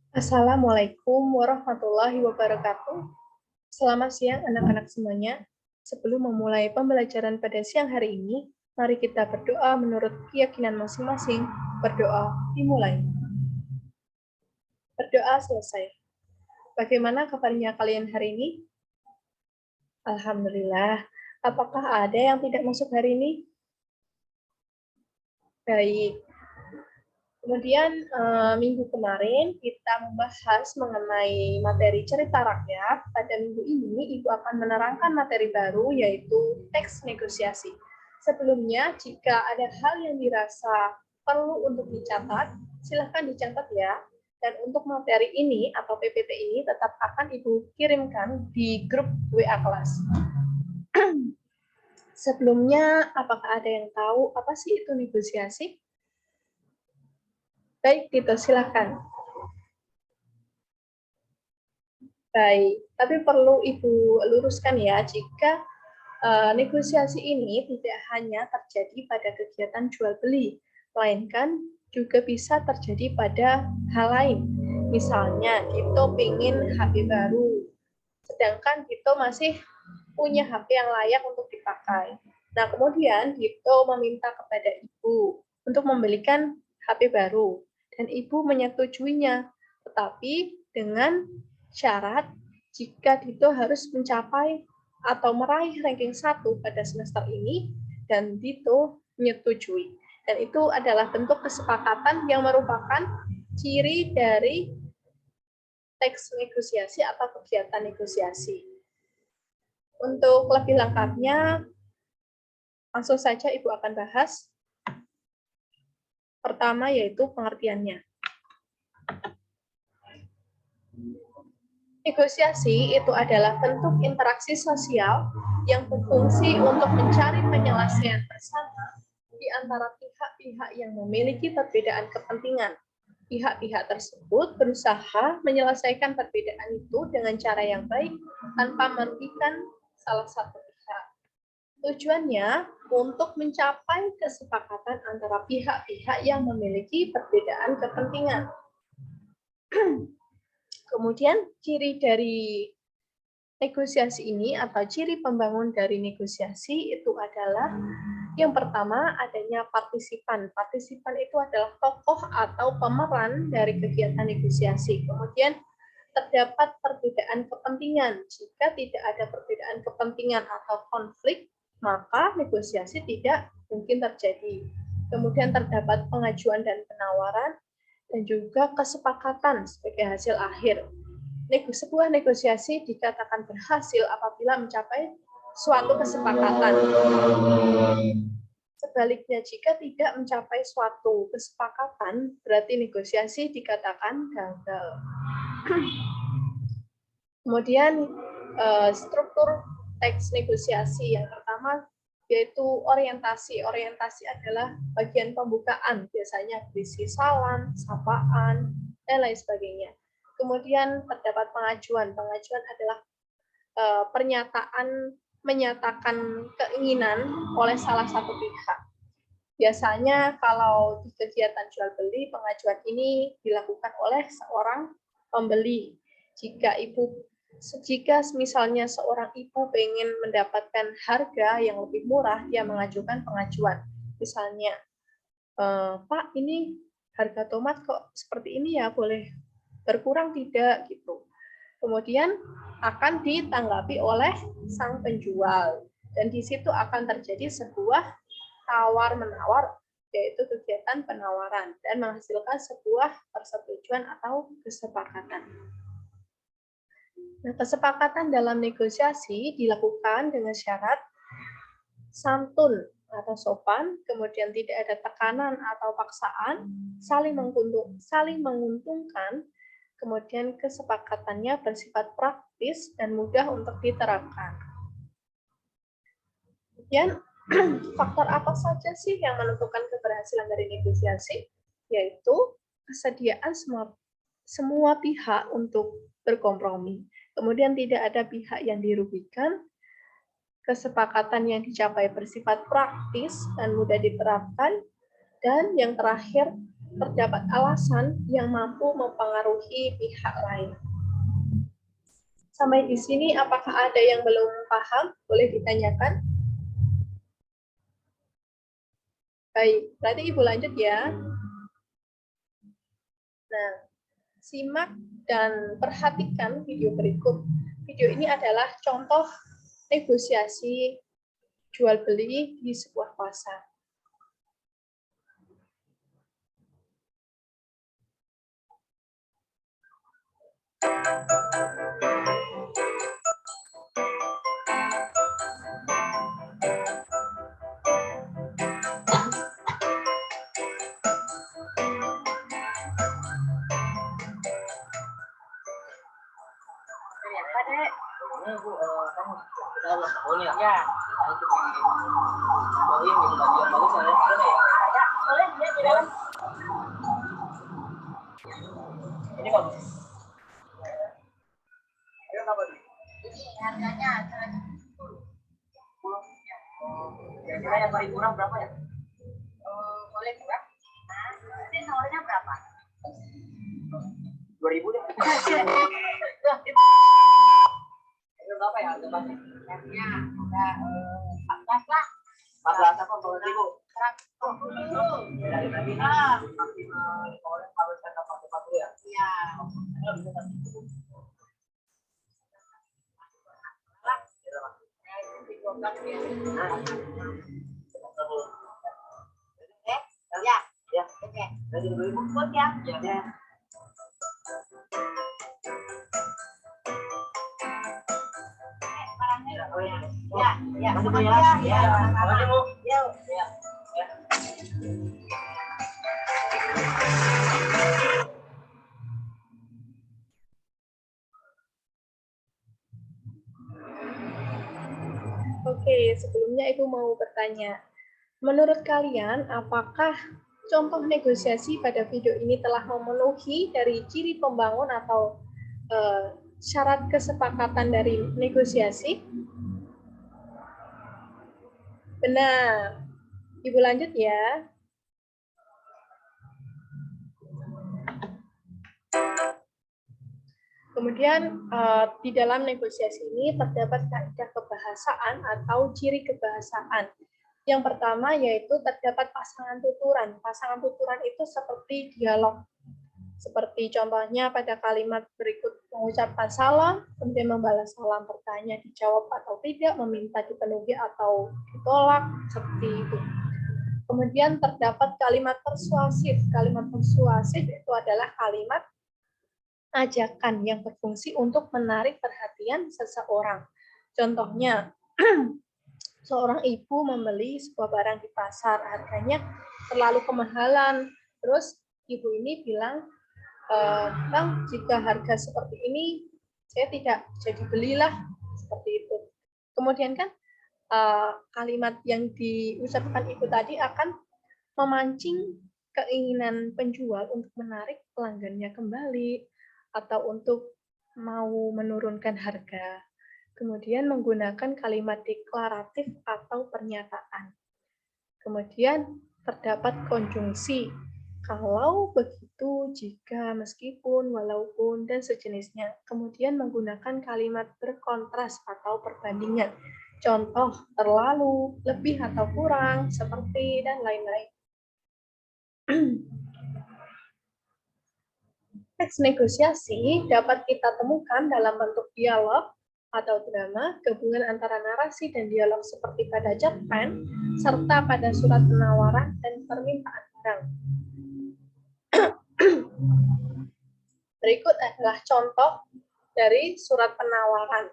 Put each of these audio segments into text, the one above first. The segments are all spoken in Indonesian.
Assalamualaikum warahmatullahi wabarakatuh. Selamat siang anak-anak semuanya. Sebelum memulai pembelajaran pada siang hari ini, mari kita berdoa menurut keyakinan masing-masing. Berdoa dimulai. Berdoa selesai. Bagaimana kabarnya kalian hari ini? Alhamdulillah. Apakah ada yang tidak masuk hari ini? Baik. Kemudian minggu kemarin kita membahas mengenai materi cerita rakyat. Pada minggu ini Ibu akan menerangkan materi baru yaitu teks negosiasi. Sebelumnya jika ada hal yang dirasa perlu untuk dicatat, silahkan dicatat ya. Dan untuk materi ini atau PPT ini tetap akan Ibu kirimkan di grup WA kelas. Sebelumnya, apakah ada yang tahu apa sih itu negosiasi? Baik, Tito, silakan. Baik, tapi perlu Ibu luruskan ya, jika negosiasi ini tidak hanya terjadi pada kegiatan jual beli, melainkan juga bisa terjadi pada hal lain. Misalnya, Tito ingin HP baru, sedangkan Tito masih punya HP yang layak untuk dipakai. Nah, kemudian Tito meminta kepada Ibu untuk membelikan HP baru, dan Ibu menyetujuinya, tetapi dengan syarat jika Tito harus mencapai atau meraih ranking 1 pada semester ini, dan Tito menyetujui. Dan itu adalah bentuk kesepakatan yang merupakan ciri dari teks negosiasi atau kegiatan negosiasi. Untuk lebih lengkapnya, langsung saja Ibu akan bahas. Pertama yaitu pengertiannya. Negosiasi itu adalah bentuk interaksi sosial yang berfungsi untuk mencari penyelesaian bersama di antara pihak-pihak yang memiliki perbedaan kepentingan. Pihak-pihak tersebut berusaha menyelesaikan perbedaan itu dengan cara yang baik tanpa merugikan salah satu pihak. Tujuannya untuk mencapai kesepakatan antara pihak-pihak yang memiliki perbedaan kepentingan. Kemudian ciri dari negosiasi ini atau ciri pembangun dari negosiasi itu adalah yang pertama adanya partisipan. Partisipan itu adalah tokoh atau pemeran dari kegiatan negosiasi. Kemudian terdapat perbedaan kepentingan. Jika tidak ada perbedaan kepentingan atau konflik, maka negosiasi tidak mungkin terjadi. Kemudian terdapat pengajuan dan penawaran, dan juga kesepakatan sebagai hasil akhir. Sebuah negosiasi dikatakan berhasil apabila mencapai suatu kesepakatan. Sebaliknya, jika tidak mencapai suatu kesepakatan, berarti negosiasi dikatakan gagal. Kemudian struktur teks negosiasi yang pertama yaitu orientasi. Orientasi adalah bagian pembukaan, biasanya berisi salam, sapaan, dan lain sebagainya. Kemudian terdapat pengajuan. Pengajuan adalah pernyataan menyatakan keinginan oleh salah satu pihak. Biasanya kalau di kegiatan jual beli, pengajuan ini dilakukan oleh seorang pembeli. Jika misalnya seorang ibu pengen mendapatkan harga yang lebih murah, dia mengajukan pengajuan. Misalnya, Pak, ini harga tomat kok seperti ini ya, boleh berkurang tidak gitu. Kemudian akan ditanggapi oleh sang penjual, dan di situ akan terjadi sebuah tawar-menawar, yaitu kegiatan penawaran, dan menghasilkan sebuah persetujuan atau kesepakatan. Nah, kesepakatan dalam negosiasi dilakukan dengan syarat santun atau sopan, kemudian tidak ada tekanan atau paksaan, saling menguntungkan, kemudian kesepakatannya bersifat praktis dan mudah untuk diterapkan. Kemudian faktor apa saja sih yang menentukan keberhasilan dari negosiasi? Yaitu kesediaan semua pihak untuk berkompromi. Kemudian tidak ada pihak yang dirugikan, kesepakatan yang dicapai bersifat praktis dan mudah diterapkan, dan yang terakhir terdapat alasan yang mampu mempengaruhi pihak lain. Sampai di sini, apakah ada yang belum paham? Boleh ditanyakan. Baik, berarti Ibu lanjut ya. Nah, simak dan perhatikan video berikut. Video ini adalah contoh negosiasi jual beli di sebuah pasar. Ini bagus. Ini harganya kira-kira yang paling murah berapa ya? Boleh murah? Ini nomornya berapa? 2.000 deh. Ini berapa ya harga pasnya? Harganya udah 14 lah. 14 apa? 14.000. Dari tadi maksimal kalau saya dapat 40 ya? Iya. Ya, ya, oke. Dari 2.000 ya. Ya. Ya, ya, makasih ya. Ya, makasih Bu. Ya, ya. Oke, sebelumnya Ibu mau bertanya. Menurut kalian, apakah contoh negosiasi pada video ini telah memenuhi dari ciri pembangun atau syarat kesepakatan dari negosiasi? Benar. Ibu lanjut ya. Kemudian di dalam negosiasi ini terdapat kaidah kebahasaan atau ciri kebahasaan. Yang pertama yaitu terdapat pasangan tuturan. Pasangan tuturan itu seperti dialog. Seperti contohnya pada kalimat berikut mengucapkan salam, kemudian membalas salam, bertanya dijawab atau tidak, meminta dipenuhi atau ditolak, seperti itu. Kemudian terdapat kalimat persuasif. Kalimat persuasif itu adalah kalimat ajakan yang berfungsi untuk menarik perhatian seseorang. Contohnya, seorang ibu membeli sebuah barang di pasar, harganya terlalu kemahalan. Terus ibu ini bilang, Bang, jika harga seperti ini, saya tidak jadi belilah, seperti itu. Kemudian kan kalimat yang diucapkan ibu tadi akan memancing keinginan penjual untuk menarik pelanggannya kembali atau untuk mau menurunkan harga. Kemudian menggunakan kalimat deklaratif atau pernyataan. Kemudian terdapat konjungsi. Kalau begitu, jika, meskipun, walaupun, dan sejenisnya. Kemudian menggunakan kalimat berkontras atau perbandingan. Contoh, terlalu, lebih atau kurang, seperti, dan lain-lain. Teks negosiasi dapat kita temukan dalam bentuk dialog atau drama, gabungan antara narasi dan dialog seperti pada cerpen, serta pada surat penawaran dan permintaan barang. Berikut adalah contoh dari surat penawaran.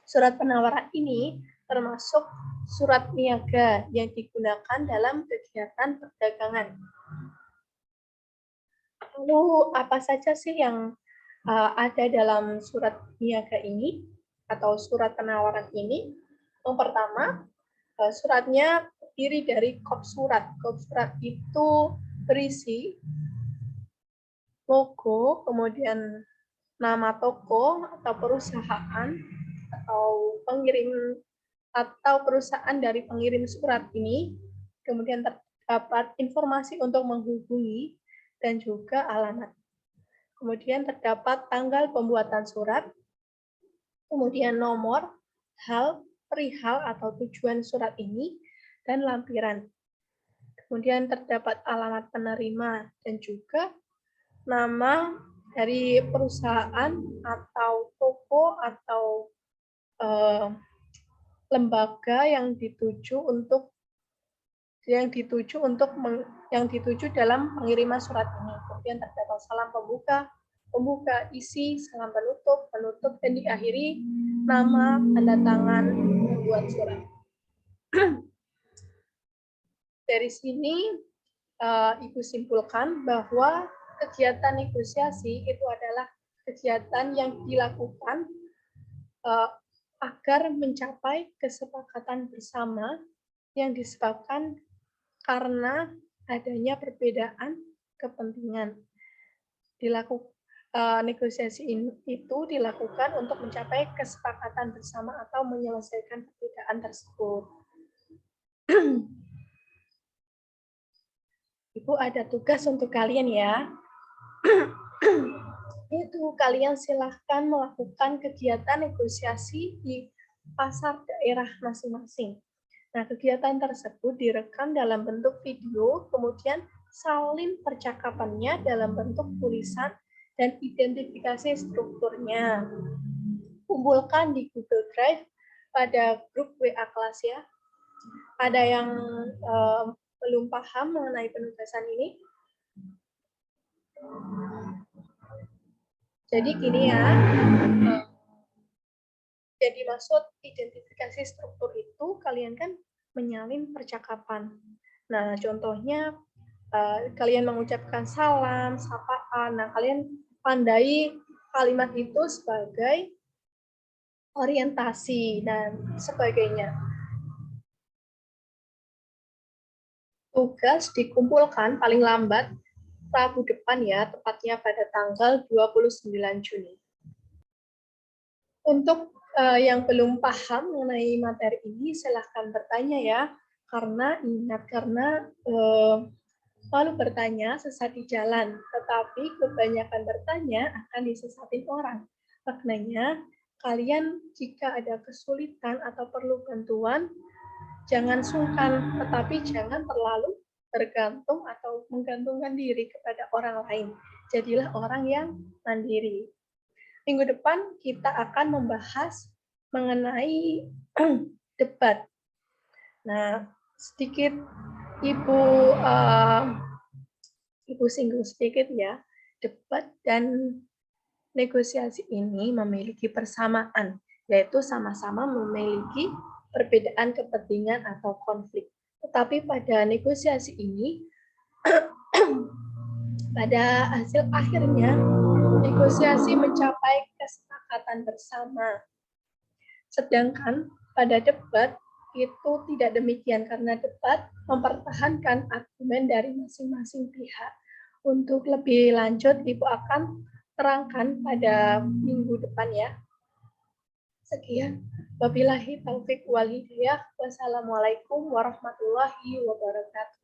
Surat penawaran ini termasuk surat niaga yang digunakan dalam kegiatan perdagangan. Lalu apa saja sih yang ada dalam surat niaga ini atau surat penawaran ini? Yang pertama, suratnya terdiri dari kop surat. Kop surat itu berisi logo, kemudian nama toko atau perusahaan atau pengirim atau perusahaan dari pengirim surat ini, kemudian terdapat informasi untuk menghubungi dan juga alamat. Kemudian terdapat tanggal pembuatan surat, kemudian nomor, hal, perihal atau tujuan surat ini, dan lampiran. Kemudian terdapat alamat penerima dan juga nama dari perusahaan atau toko atau lembaga yang dituju dalam pengiriman surat ini. Kemudian terdapat salam pembuka, isi, salam penutup, dan diakhiri nama, tanda tangan pembuat surat. Dari sini Ibu simpulkan bahwa kegiatan negosiasi itu adalah kegiatan yang dilakukan agar mencapai kesepakatan bersama yang disebabkan karena adanya perbedaan kepentingan. Negosiasi itu dilakukan untuk mencapai kesepakatan bersama atau menyelesaikan perbedaan tersebut. Ibu ada tugas untuk kalian ya. Itu kalian silahkan melakukan kegiatan negosiasi di pasar daerah masing-masing. Nah, kegiatan tersebut direkam dalam bentuk video, kemudian salin percakapannya dalam bentuk tulisan dan identifikasi strukturnya. Kumpulkan di Google Drive pada grup WA kelas ya. Ada yang belum paham mengenai penugasan ini? Jadi gini ya, jadi maksud identifikasi struktur itu kalian kan menyalin percakapan. Nah, contohnya kalian mengucapkan salam, sapaan. Nah, kalian pandai kalimat itu sebagai orientasi dan sebagainya. Tugas dikumpulkan paling lambat Rabu depan ya, tepatnya pada tanggal 29 Juni. Untuk yang belum paham mengenai materi ini, silahkan bertanya ya. Karena ingat, lalu bertanya sesat di jalan, tetapi kebanyakan bertanya akan disesatin orang. Maknanya, kalian jika ada kesulitan atau perlu bantuan, jangan sungkan, tetapi jangan terlalu bergantung atau menggantungkan diri kepada orang lain. Jadilah orang yang mandiri. Minggu depan kita akan membahas mengenai debat. Nah, sedikit Ibu singgung sedikit ya. Debat dan negosiasi ini memiliki persamaan, yaitu sama-sama memiliki perbedaan kepentingan atau konflik. Tetapi pada negosiasi ini, pada hasil akhirnya, negosiasi mencapai kesepakatan bersama. Sedangkan pada debat, itu tidak demikian karena debat mempertahankan argumen dari masing-masing pihak. Untuk lebih lanjut, Ibu akan terangkan pada minggu depan ya. Sekian. Wabillahi taufiq wal hidayah. Wassalamualaikum warahmatullahi wabarakatuh.